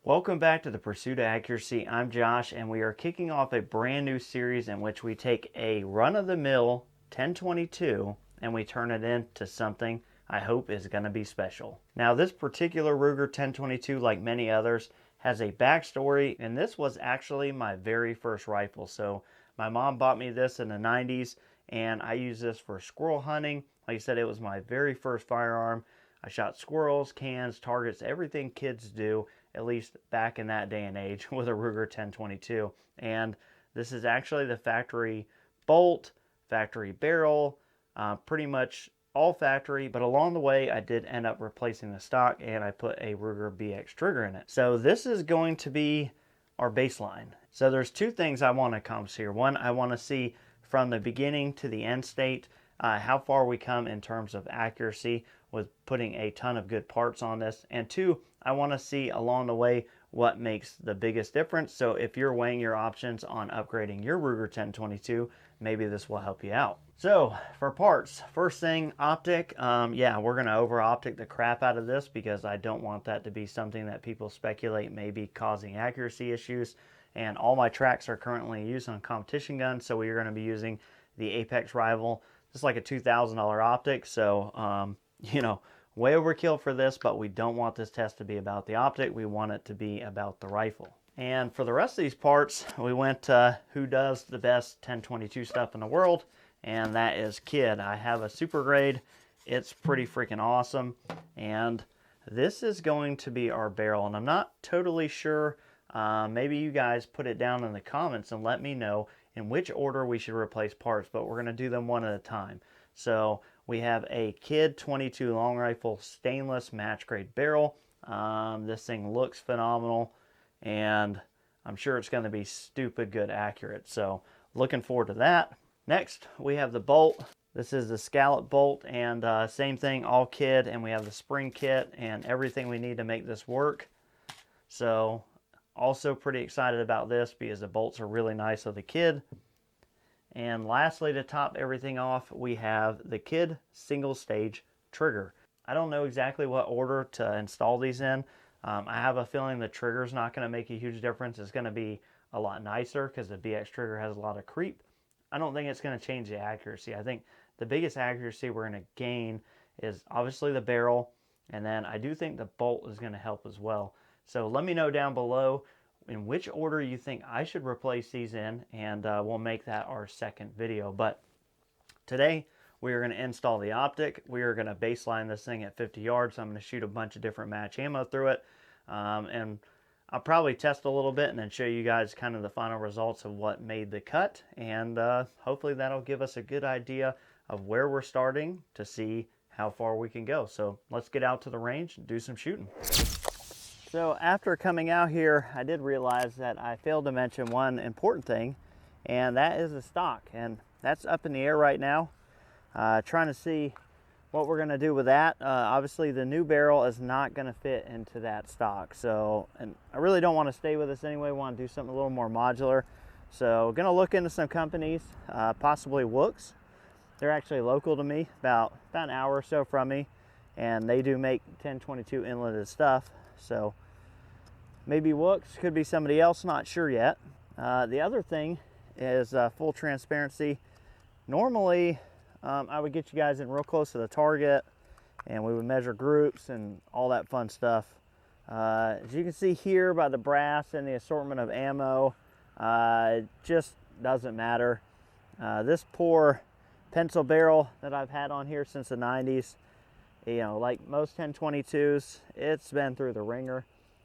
Welcome back to the Pursuit of Accuracy. I'm Josh, and we are kicking off a brand new series in which we take a run-of-the-mill 1022 and we turn it into something I hope is going to be special. Now, this particular Ruger 1022, like many others, has a backstory, and this was actually my very first rifle. So my mom bought me this in the 90s, and I used this for squirrel hunting. Like I said, it was my very first firearm. I shot squirrels, cans, targets, everything kids do, at least back in that day and age, with a Ruger 1022. And this is actually the factory bolt, factory barrel, pretty much all factory, but along the way I did end up replacing the stock and I put a Ruger BX trigger in it. So this is going to be our baseline. So there's two things I want to accomplish here. One, I want to see from the beginning to the end state how far we come in terms of accuracy with putting a ton of good parts on this. And two, I want to see along the way what makes the biggest difference. So if you're weighing your options on upgrading your Ruger 1022, maybe this will help you out. So for parts, first thing, optic. Yeah, we're going to over optic the crap out of this because I don't want that to be something that people speculate may be causing accuracy issues. And all my tracks are currently used on competition guns, so we are going to be using the Apex Rival. It's like a $2,000 optic, so you know, way overkill for this, but we don't want this test to be about the optic. We want it to be about the rifle. And for the rest of these parts, we went who does the best 1022 stuff in the world, and that is Kid. I have a super grade. It's pretty freaking awesome, and this is going to be our barrel, and I'm not totally sure. Maybe you guys put it down in the comments and let me know in which order we should replace parts, but we're going to do them one at a time. So we have a Kid 22 long rifle stainless match grade barrel. This thing looks phenomenal, and I'm sure it's going to be stupid good accurate. So looking forward to that. Next, we have the bolt. This is the scallop bolt, and same thing, all Kid, and we have the spring kit and everything we need to make this work. So also pretty excited about this because the bolts are really nice of the Kid. And lastly, to top everything off, we have the Kid single stage trigger. I don't know exactly what order to install these in. I have a feeling the trigger's not going to make a huge difference. It's going to be a lot nicer because the BX trigger has a lot of creep. I don't think it's going to change the accuracy. I think the biggest accuracy we're going to gain is obviously the barrel, and then I do think the bolt is going to help as well. So let me know down below in which order you think I should replace these in, and we'll make that our second video. But today we are going to install the optic. We are going to baseline this thing at 50 yards. So I'm going to shoot a bunch of different match ammo through it, and I'll probably test a little bit and then show you guys kind of the final results of what made the cut, and hopefully that'll give us a good idea of where we're starting to see how far we can go. So let's get out to the range and do some shooting. So after coming out here, I did realize that I failed to mention one important thing, and that is the stock. And that's up in the air right now. Trying to see what we're gonna do with that. Obviously the new barrel is not gonna fit into that stock. So, and I really don't wanna stay with this anyway. I wanna do something a little more modular. So gonna look into some companies, possibly Wooks. They're actually local to me, about an hour or so from me. And they do make 1022 inletted stuff. So maybe Wooks, could be somebody else, not sure yet. The other thing is full transparency. Normally, I would get you guys in real close to the target and we would measure groups and all that fun stuff. As you can see here by the brass and the assortment of ammo, it just doesn't matter. This poor pencil barrel that I've had on here since the 90s, you know, like most 1022s, it's been through the ringer.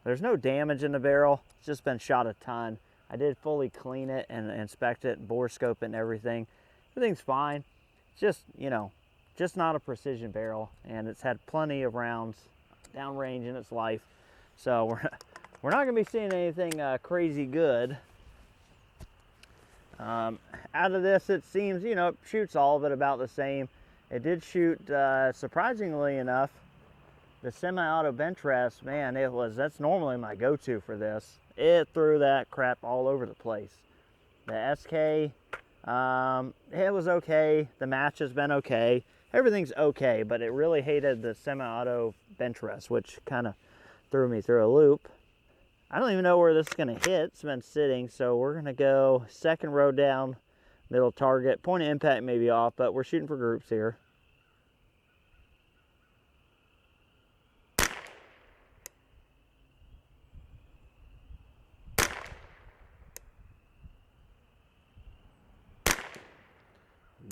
There's no damage in the barrel, it's just been shot a ton. I did fully clean it and inspect it, bore scope it and everything. Everything's fine. It's just, you know, just not a precision barrel, and it's had plenty of rounds downrange in its life. So we're not gonna be seeing anything crazy good. Out of this, it seems, you know, it shoots all of it about the same. It did shoot, surprisingly enough, the semi-auto bench rest, man, that's normally my go-to for this. It threw that crap all over the place. The SK, it was okay. The match has been okay. Everything's okay, but it really hated the semi-auto bench rest, which kind of threw me through a loop. I don't even know where this is going to hit. It's been sitting, so we're going to go second row down, middle target. Point of impact may be off, but we're shooting for groups here.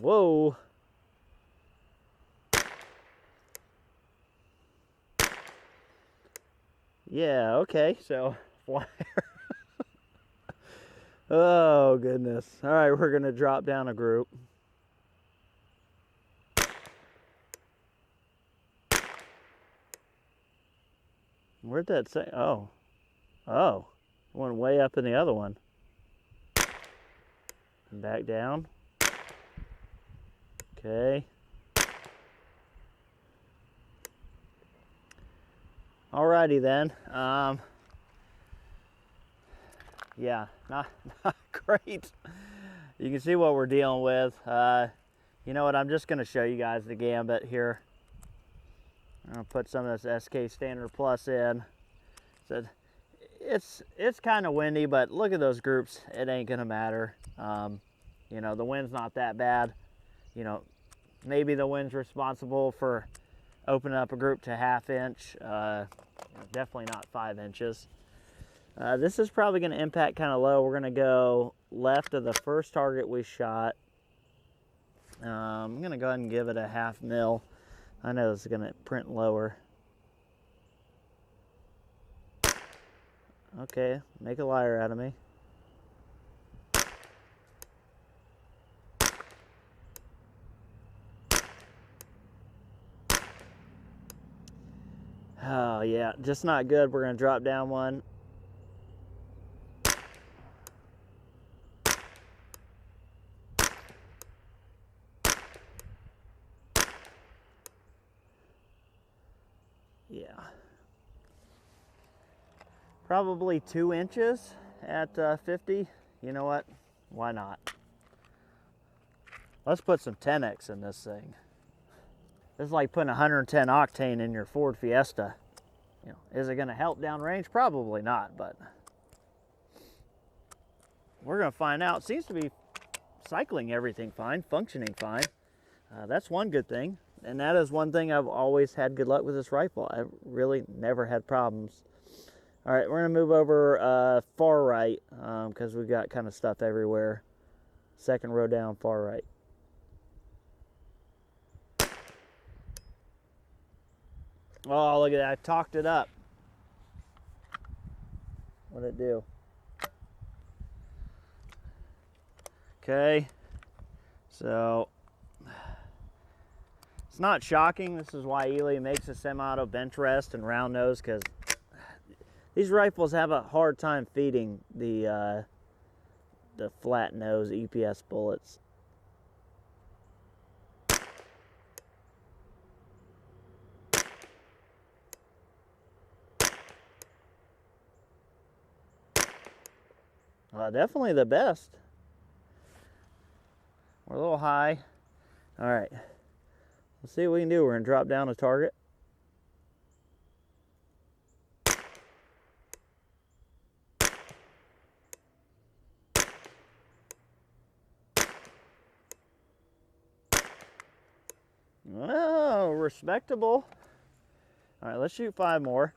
Whoa. Yeah, okay, so flyer. Oh, goodness. All right, we're going to drop down a group. Where'd that say? Oh. Oh. Went way up in the other one. Back down. Okay. Alrighty then. Yeah, not great. You can see what we're dealing with. You know what? I'm just going to show you guys the gambit here. I'm going to put some of this SK Standard Plus in. So it's kind of windy, but look at those groups. It ain't going to matter. You know, the wind's not that bad. You know, maybe the wind's responsible for opening up a group to 1/2 inch. Definitely not 5 inches. This is probably going to impact kind of low. We're going to go left of the first target we shot. I'm going to go ahead and give it a 1/2 mil. I know this is going to print lower. Okay, make a liar out of me. Oh yeah, just not good. We're going to drop down one. Yeah. Probably 2 inches at 50. You know what? Why not? Let's put some 10X in this thing. This is like putting 110 octane in your Ford Fiesta. You know, is it going to help downrange? Probably not, but we're going to find out. It seems to be cycling everything fine, functioning fine. That's one good thing. And that is one thing I've always had good luck with this rifle. I've really never had problems. All right, we're going to move over far right because we've got kind of stuff everywhere. Second row down, far right. Oh, look at that. I talked it up. What did it do? Okay. So, it's not shocking. This is why Ely makes a semi-auto bench rest and round nose, because these rifles have a hard time feeding the flat nose EPS bullets. Definitely the best. We're a little high. All right. Let's see what we can do. We're going to drop down a target. Oh, respectable. All right, let's shoot 5 more.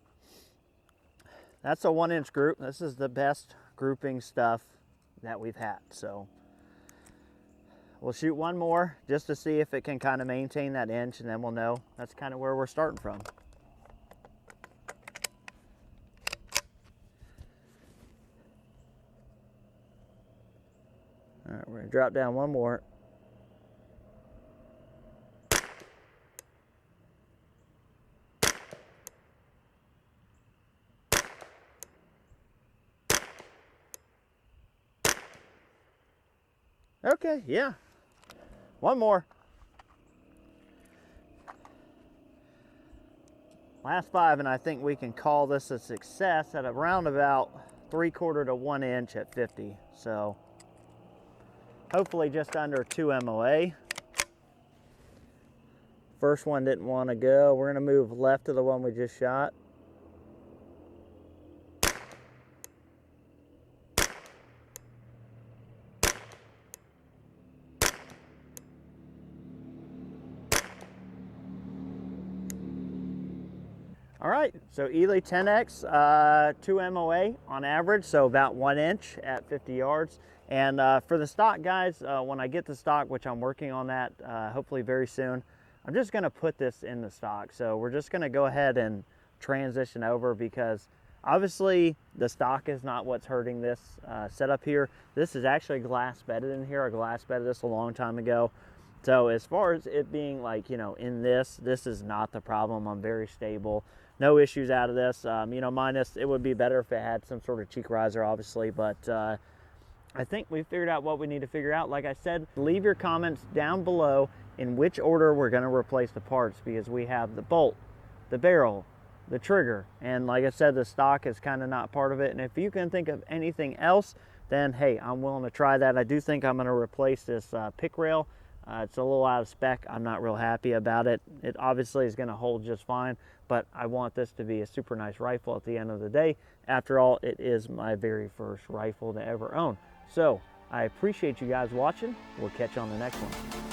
That's a 1-inch group. This is the best grouping stuff that we've had. So we'll shoot 1 more just to see if it can kind of maintain that inch, and then we'll know that's kind of where we're starting from. All right, we're going to drop down 1 more. Okay, yeah. 1 more. Last 5, and I think we can call this a success at around about 3/4 to 1 inch at 50. So hopefully just under 2 MOA. First one didn't want to go. We're going to move left of the one we just shot. All right, so Ely 10X, 2 MOA on average, so about 1 inch at 50 yards. And for the stock, guys, when I get the stock, which I'm working on that hopefully very soon, I'm just gonna put this in the stock. So we're just gonna go ahead and transition over, because obviously the stock is not what's hurting this setup here. This is actually glass bedded in here. I glass bedded this a long time ago. So as far as it being like, you know, in this is not the problem. I'm very stable. No issues out of this. You know, minus, it would be better if it had some sort of cheek riser, obviously, but I think we figured out what we need to figure out. Like I said, leave your comments down below in which order we're gonna replace the parts, because we have the bolt, the barrel, the trigger, and like I said, the stock is kind of not part of it. And if you can think of anything else, then hey, I'm willing to try that. I do think I'm gonna replace this pick rail. It's a little out of spec. I'm not real happy about it. It obviously is going to hold just fine, but I want this to be a super nice rifle at the end of the day. After all, it is my very first rifle to ever own. So I appreciate you guys watching. We'll catch you on the next one.